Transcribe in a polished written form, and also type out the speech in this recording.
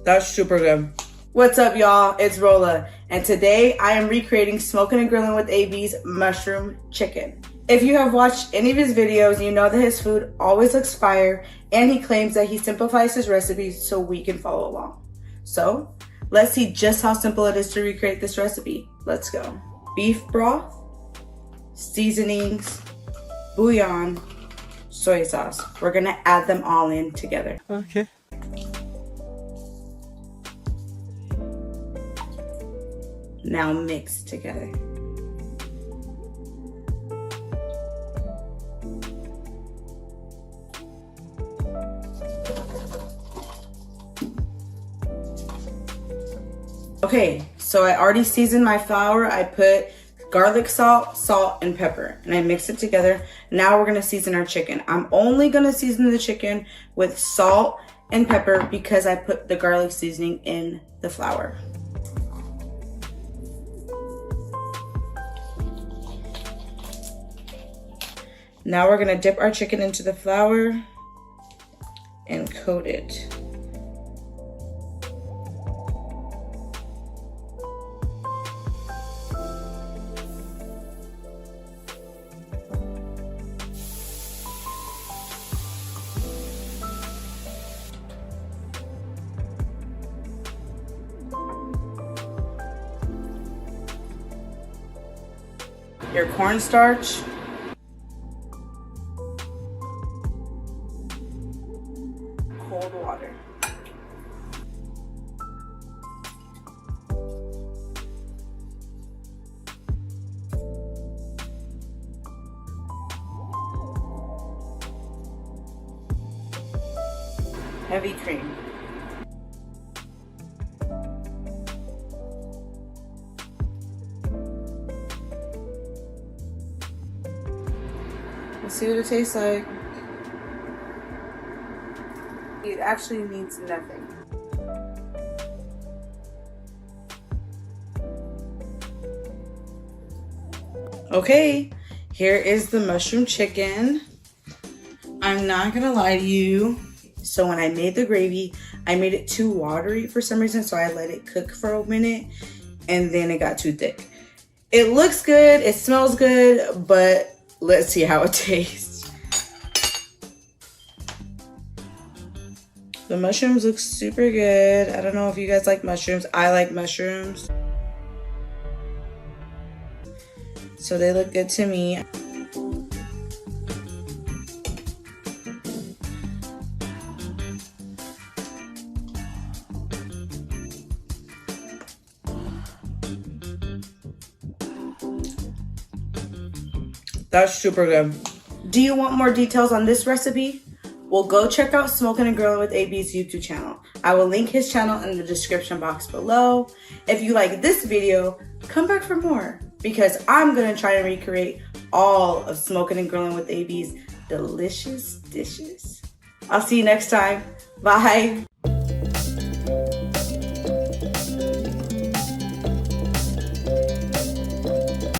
That's super good. What's up, y'all? It's Rolla, and today I am recreating Smoking and Grilling with AB's mushroom chicken. If you have watched any of his videos, you know that his food always looks fire, and he claims that he simplifies his recipes so we can follow along. So, let's see just how simple it is to recreate this recipe. Let's go. Beef broth, seasonings, bouillon, soy sauce. We're gonna add them all in together. Okay. Now mix together. Okay, so I already seasoned my flour. I put garlic salt, and pepper, and I mix it together. Now we're gonna season our chicken. I'm only gonna season the chicken with salt and pepper because I put the garlic seasoning in the flour. Now we're gonna dip our chicken into the flour and coat it. Your cornstarch, cold water, heavy cream, let's see what it tastes like. It actually means nothing. Okay, here is the mushroom chicken. I'm not gonna lie to you. So when I made the gravy, I made it too watery for some reason, so I let it cook for a minute, and then it got too thick. It looks good, it smells good, but let's see how it tastes. The mushrooms look super good. I don't know if you guys like mushrooms. I like mushrooms. So they look good to me. That's super good. Do you want more details on this recipe? Well, go check out Smoking and Grilling with AB's YouTube channel. I will link his channel in the description box below. If you like this video, come back for more because I'm gonna try and recreate all of Smoking and Grilling with AB's delicious dishes. I'll see you next time. Bye.